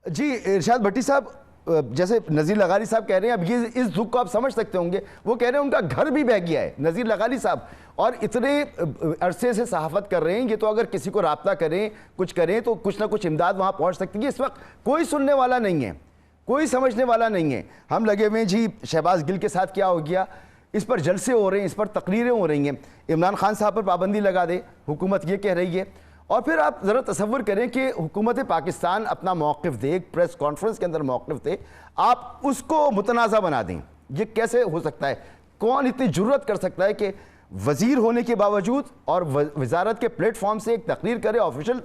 جی ارشاد بھٹی صاحب، جیسے نذیر لغاری صاحب کہہ رہے ہیں، اب یہ اس دکھ کو آپ سمجھ سکتے ہوں گے، وہ کہہ رہے ہیں ان کا گھر بھی بہہ گیا ہے نذیر لغاری صاحب، اور اتنے عرصے سے صحافت کر رہے ہیں، یہ تو اگر کسی کو رابطہ کریں کچھ کریں تو کچھ نہ کچھ امداد وہاں پہنچ سکتی ہے۔ اس وقت کوئی سننے والا نہیں ہے، کوئی سمجھنے والا نہیں ہے۔ ہم لگے ہوئے ہیں جی شہباز گل کے ساتھ کیا ہو گیا، اس پر جلسے ہو رہے ہیں، اس پر تقریریں ہو رہی ہیں، عمران خان صاحب پر پابندی لگا دے حکومت، یہ کہہ رہی ہے۔ اور پھر آپ ذرا تصور کریں کہ حکومت پاکستان اپنا موقف دے، ایک پریس کانفرنس کے اندر موقف دے، آپ اس کو متنازع بنا دیں، یہ کیسے ہو سکتا ہے؟ کون اتنی جرت کر سکتا ہے کہ وزیر ہونے کے باوجود اور وزارت کے پلیٹ فارم سے ایک تقریر کرے، آفیشل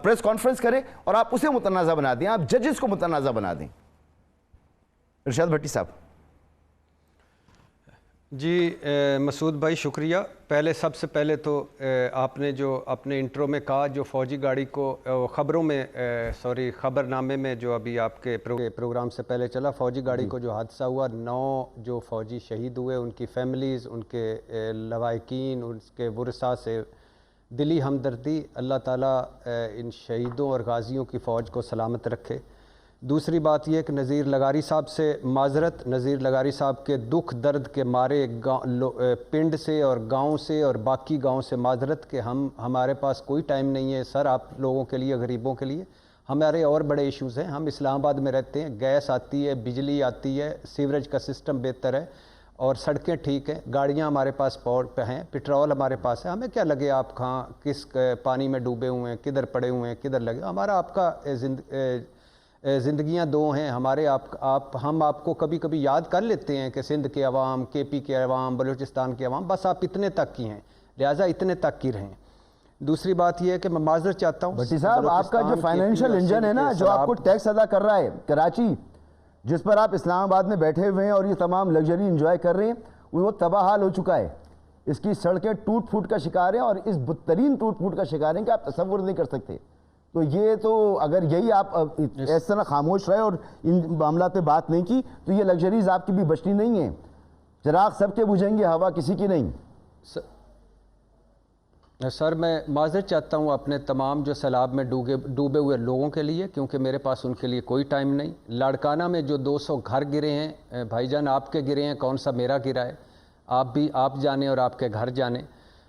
پریس کانفرنس کرے، اور آپ اسے متنازع بنا دیں، آپ ججز کو متنازع بنا دیں؟ ارشاد بھٹی صاحب۔ جی مسعود بھائی شکریہ۔ پہلے سب سے پہلے تو آپ نے جو اپنے انٹرو میں کہا، جو فوجی گاڑی کو خبروں میں خبر نامے میں جو ابھی آپ کے پروگرام سے پہلے چلا، فوجی گاڑی کو جو حادثہ ہوا، 9 جو فوجی شہید ہوئے، ان کی فیملیز، ان کے لواحقین، ان کے ورثاء سے دلی ہمدردی۔ اللہ تعالیٰ ان شہیدوں اور غازیوں کی فوج کو سلامت رکھے۔ دوسری بات یہ کہ نذیر لغاری صاحب سے معذرت، نذیر لغاری صاحب کے دکھ درد کے مارے پنڈ سے اور گاؤں سے اور باقی گاؤں سے معذرت کہ ہمارے پاس کوئی ٹائم نہیں ہے سر آپ لوگوں کے لیے، غریبوں کے لیے۔ ہمارے اور بڑے ایشوز ہیں، ہم اسلام آباد میں رہتے ہیں، گیس آتی ہے، بجلی آتی ہے، سیوریج کا سسٹم بہتر ہے اور سڑکیں ٹھیک ہیں، گاڑیاں ہمارے پاس پہ ہیں، پٹرول ہمارے پاس ہے۔ ہمیں کیا لگے آپ کہاں کس پانی میں ڈوبے ہوئے ہیں، کدھر پڑے ہوئے ہیں، کدھر لگے، ہمارا آپ کا زندگیاں دو ہیں ہمارے۔ ہم آپ کو کبھی کبھی یاد کر لیتے ہیں کہ سندھ کے عوام، کے پی کے عوام، بلوچستان کے عوام، بس آپ اتنے تک کی ہیں، لہٰذا اتنے تک کی رہیں۔ دوسری بات یہ ہے کہ میں معذرت چاہتا ہوں بھٹی صاحب، آپ کا جو فائنینشیل انجن ہے نا، جو آپ کو ٹیکس ادا کر رہا ہے کراچی، جس پر آپ اسلام آباد میں بیٹھے ہوئے ہیں اور یہ تمام لگژری انجوائے کر رہے ہیں، وہ تباہ حال ہو چکا ہے۔ اس کی سڑکیں ٹوٹ پھوٹ کا شکار ہیں، اور اس بدترین ٹوٹ پھوٹ کا شکار ہیں کہ آپ تصور نہیں کر سکتے۔ تو یہ تو اگر یہی آپ اس طرح خاموش رہے اور ان معاملات پہ بات نہیں کی تو یہ لگژریز آپ کی بھی بچنی نہیں ہیں۔ چراغ سب کے بجھیں گے، ہوا کسی کی نہیں۔ سر میں معذرت چاہتا ہوں اپنے تمام جو سیلاب میں ڈوبے ہوئے لوگوں کے لیے، کیونکہ میرے پاس ان کے لیے کوئی ٹائم نہیں۔ لاڑکانہ میں جو 200 گھر گرے ہیں، بھائی جان آپ کے گرے ہیں، کون سا میرا گرا ہے، آپ جانیں اور آپ کے گھر جانیں۔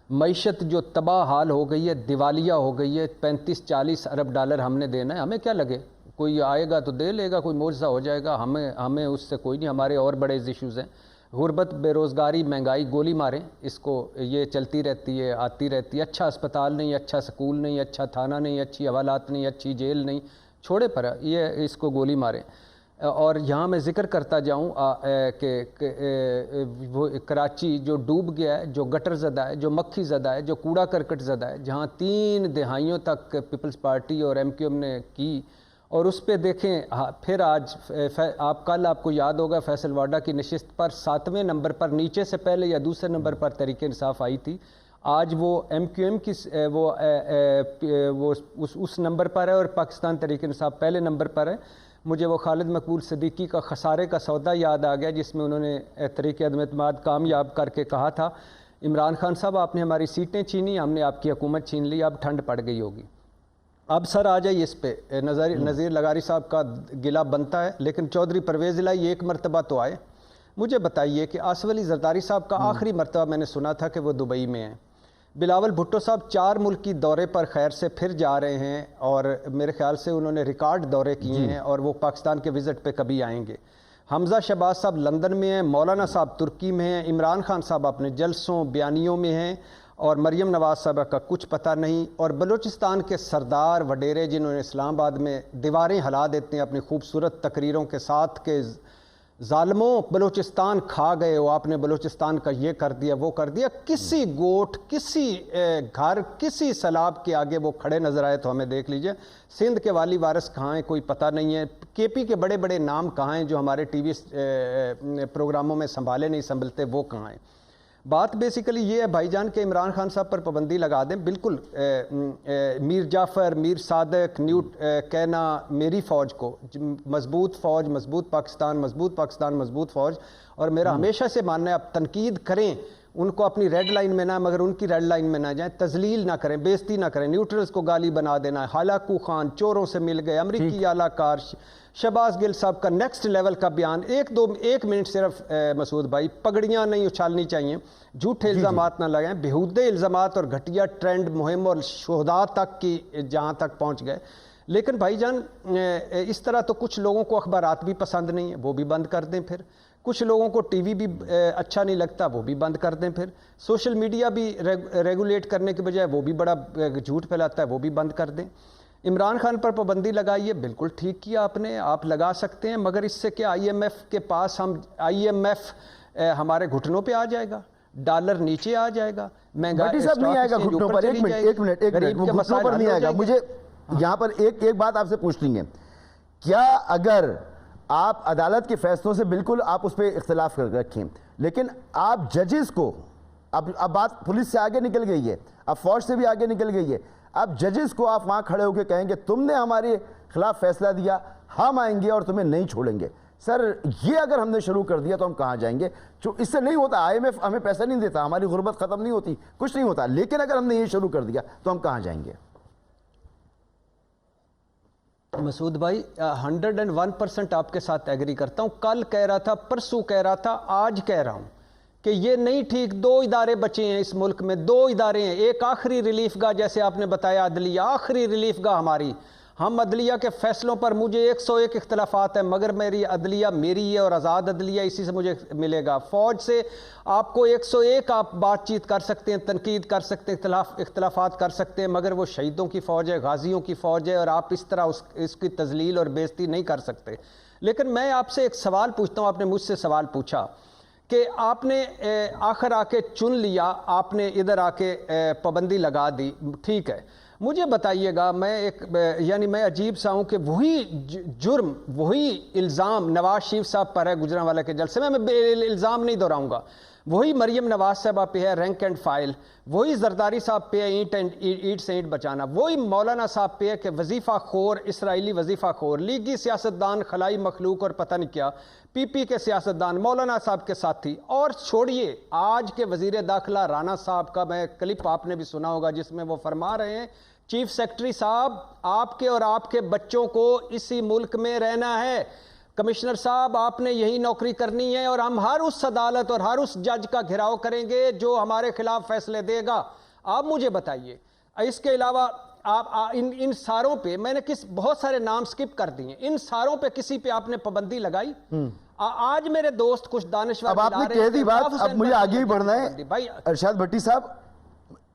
معیشت جو تباہ حال ہو گئی ہے، دیوالیہ ہو گئی ہے، 35-40 ارب ڈالر ہم نے دینا ہے، ہمیں کیا لگے، کوئی آئے گا تو دے لے گا، کوئی معجزہ ہو جائے گا، ہمیں اس سے کوئی نہیں، ہمارے اور بڑے ایشوز ہیں۔ غربت، بے روزگاری، مہنگائی، گولی ماریں اس کو، یہ چلتی رہتی ہے، آتی رہتی ہے۔ اچھا اسپتال نہیں، اچھا سکول نہیں، اچھا تھانہ نہیں، اچھی حوالات نہیں، اچھی جیل نہیں، چھوڑے پر یہ اس کو گولی ماریں۔ اور یہاں میں ذکر کرتا جاؤں کہ وہ کراچی جو ڈوب گیا ہے، جو گٹر زدہ ہے، جو مکھی زدہ ہے، جو کوڑا کرکٹ زدہ ہے، جہاں 3 دہائیوں تک پیپلز پارٹی اور ایم کیو ایم نے کی، اور اس پہ دیکھیں پھر آج کل آپ کو یاد ہوگا فیصل واڈا کی نشست پر 7ویں نمبر پر، نیچے سے پہلے یا دوسرے نمبر پر تحریک انصاف آئی تھی، آج وہ ایم کیو ایم کی وہ اس نمبر پر ہے اور پاکستان تحریک انصاف پہلے نمبر پر ہے۔ مجھے وہ خالد مقبول صدیقی کا خسارے کا سودا یاد آ گیا، جس میں انہوں نے طریق عدم اعتماد کامیاب کر کے کہا تھا، عمران خان صاحب آپ نے ہماری سیٹیں چھینی، ہم نے آپ کی حکومت چھین لی، اب ٹھنڈ پڑ گئی ہوگی۔ اب سر آ جائیے اس پہ، نذیر لغاری صاحب کا گلا بنتا ہے، لیکن چودھری پرویز الہی ایک مرتبہ تو آئے۔ مجھے بتائیے کہ آصف علی زرداری صاحب کا آخری مرتبہ میں نے سنا تھا کہ وہ دبئی میں ہیں۔ بلاول بھٹو صاحب 4 ملک کی دورے پر خیر سے پھر جا رہے ہیں، اور میرے خیال سے انہوں نے ریکارڈ دورے کیے ہیں، اور وہ پاکستان کے وزٹ پہ کبھی آئیں گے۔ حمزہ شہباز صاحب لندن میں ہیں، مولانا صاحب ترکی میں ہیں، عمران خان صاحب اپنے جلسوں بیانیوں میں ہیں، اور مریم نواز صاحبہ کا کچھ پتہ نہیں، اور بلوچستان کے سردار وڈیرے جنہوں نے اسلام آباد میں دیواریں ہلا دیتے ہیں اپنی خوبصورت تقریروں کے ساتھ کہ ظالموں بلوچستان کھا گئے ہو، آپ نے بلوچستان کا یہ کر دیا وہ کر دیا، کسی گوٹ، کسی گھر، کسی سیلاب کے آگے وہ کھڑے نظر آئے تو ہمیں دیکھ لیجئے۔ سندھ کے والی وارث کہاں ہیں کوئی پتہ نہیں ہے، کے پی کے بڑے بڑے نام کہاں ہیں جو ہمارے ٹی وی پروگراموں میں سنبھالے نہیں سنبھلتے، وہ کہاں ہیں۔ بات بیسیکلی یہ ہے بھائی جان کہ عمران خان صاحب پر پابندی لگا دیں، بالکل میر جعفر، میر صادق، نیوٹ کہنا میری فوج کو مضبوط فوج، مضبوط پاکستان، مضبوط پاکستان، مضبوط فوج، اور میرا ہمیشہ سے ماننا ہے آپ تنقید کریں، ان کو اپنی ریڈ لائن میں نہ مگر ان کی ریڈ لائن میں نہ جائیں، تذلیل نہ کریں، بےزتی نہ کریں، نیوٹرلز کو گالی بنا دینا، ہلاکو خان چوروں سے مل گئے، امریکی اعلیٰ کار شہباز گل صاحب کا نیکسٹ لیول کا بیان، ایک منٹ صرف مسعود بھائی، پگڑیاں نہیں اچھالنی چاہیے، جھوٹے الزامات نہ لگائیں، بےہودے الزامات اور گھٹیا ٹرینڈ مہم اور شہداء تک کی جہاں تک پہنچ گئے۔ لیکن بھائی جان اس طرح تو کچھ لوگوں کو اخبارات بھی پسند نہیں ہیں، وہ بھی بند کر دیں، پھر کچھ لوگوں کو ٹی وی بھی اچھا نہیں لگتا، وہ بھی بند کر دیں، پھر سوشل میڈیا بھی ریگولیٹ کرنے کے بجائے وہ بھی بڑا جھوٹ پھیلاتا ہے، وہ بھی بند کر دیں۔ عمران خان پر پابندی لگائیے، بالکل ٹھیک کیا آپ نے، آپ لگا سکتے ہیں، مگر اس سے کیا آئی ایم ایف کے پاس IMF ہمارے گھٹنوں پہ آ جائے گا، ڈالر نیچے آ جائے گا، بھٹی صاحب نہیں آئے گا گھٹنوں پر، ایک منٹ وہ گھٹنوں پر نہیں آئے گا۔ مجھے یہاں پر ایک بات آپ سے پوچھنی ہے، کیا اگر آپ عدالت کے فیصلوں سے بالکل آپ اس پہ اختلاف کر رکھیں، لیکن آپ ججز کو، اب بات پولیس سے آگے نکل گئی ہے، اب فوج سے بھی آگے نکل گئی ہے، اب ججز کو آپ وہاں کھڑے ہو کے کہیں گے تم نے ہمارے خلاف فیصلہ دیا، ہم آئیں گے اور تمہیں نہیں چھوڑیں گے، سر یہ اگر ہم نے شروع کر دیا تو ہم کہاں جائیں گے؟ اس سے نہیں ہوتا، IMF ہمیں پیسہ نہیں دیتا، ہماری غربت ختم نہیں ہوتی، کچھ نہیں ہوتا، لیکن اگر ہم نے یہ شروع کر دیا تو ہم کہاں جائیں گے؟ مسعود بھائی 101% آپ کے ساتھ ایگری کرتا ہوں، کل کہہ رہا تھا، پرسوں کہہ رہا تھا، آج کہہ رہا ہوں کہ یہ نہیں ٹھیک، 2 ادارے بچے ہیں اس ملک میں، 2 ادارے ہیں، ایک آخری ریلیف گاہ جیسے آپ نے بتایا عدلیہ، آخری ریلیف گاہ ہماری، ہم عدلیہ کے فیصلوں پر مجھے 101 اختلافات ہیں، مگر میری عدلیہ میری ہے اور آزاد عدلیہ اسی سے مجھے ملے گا۔ فوج سے آپ کو 101 آپ بات چیت کر سکتے ہیں، تنقید کر سکتے ہیں، اختلافات کر سکتے ہیں، مگر وہ شہیدوں کی فوج ہے، غازیوں کی فوج ہے، اور آپ اس طرح اس کی تذلیل اور بے عزتی نہیں کر سکتے۔ لیکن میں آپ سے ایک سوال پوچھتا ہوں، آپ نے مجھ سے سوال پوچھا کہ آپ نے آخر آ کے چن لیا، آپ نے ادھر آ کے پابندی لگا دی، ٹھیک ہے، مجھے بتائیے گا، میں عجیب سا ہوں کہ وہی جرم، وہی الزام نواز شریف صاحب پر ہے گجرانوالہ کے جلسے میں الزام نہیں دہراؤں گا، وہی مریم نواز صاحبہ پہ ہے رینک اینڈ فائل، وہی زرداری صاحب پہ ہے اینٹ سے اینٹ بچانا، وہی مولانا صاحب پہ ہے کہ وظیفہ خور، اسرائیلی وظیفہ خور، لیگی سیاستدان، خلائی مخلوق اور پتہ نہیں کیا، پی کے سیاستدان، مولانا صاحب کے ساتھی، اور چھوڑیے آج کے وزیر داخلہ رانا صاحب کا میں کلپ آپ نے بھی سنا ہوگا جس میں وہ فرما رہے ہیں چیف سیکرٹری صاحب آپ کے اور آپ کے بچوں کو اسی ملک میں رہنا ہے، کمشنر صاحب آپ نے یہی نوکری کرنی ہے، اور ہم ہر اس عدالت اور ہر اس جج کا گھراؤ کریں گے جو ہمارے خلاف فیصلے دے گا۔ آپ مجھے بتائیے، اس کے علاوہ آپ ان ساروں پہ میں نے بہت سارے نام سکپ کر دیے، ان ساروں پہ کسی پہ آپ نے پابندی لگائی؟ آج میرے دوست کچھ دانشور، اب آپ نے کہہ دی بات، اب مجھے آگے ہی بڑھنا ہے۔ ارشاد بھٹی صاحب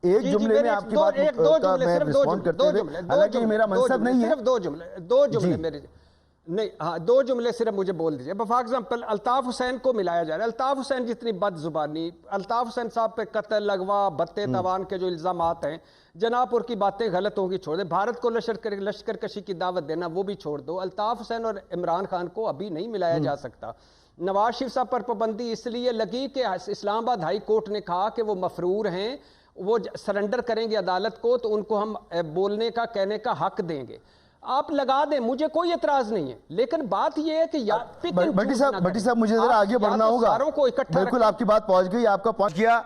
ایک جملے میں آپ کی بات کا میں رسپونڈ کرتے ہوئے، حالانکہ یہ میرا منصب نہیں ہے، صرف دو جملے میرے نہیں، ہاں 2 جملے صرف مجھے بول دیجئے۔ فار ایگزامپل الطاف حسین کو ملایا جا رہا ہے، الطاف حسین جتنی بد زبانی، الطاف حسین صاحب پہ قتل، اغوا، بتے توان کے جو الزامات ہیں، جناب پور کی باتیں غلط ہوں گی چھوڑ دیں، بھارت کو لشکر کشی کی دعوت دینا وہ بھی چھوڑ دو، الطاف حسین اور عمران خان کو ابھی نہیں ملایا جا سکتا۔ نواز شریف صاحب پر پابندی اس لیے لگی کہ اسلام آباد ہائی کورٹ نے کہا کہ وہ مفرور ہیں، وہ سرنڈر کریں گے عدالت کو تو ان کو ہم بولنے کا کہنے کا حق دیں گے، آپ لگا دیں، مجھے کوئی اعتراض نہیں ہے، لیکن بات یہ ہے کہ بھٹی صاحب مجھے ذرا آگے بڑھنا ہوگا، بالکل آپ کی بات پہنچ گئی، آپ کا پہنچ گیا۔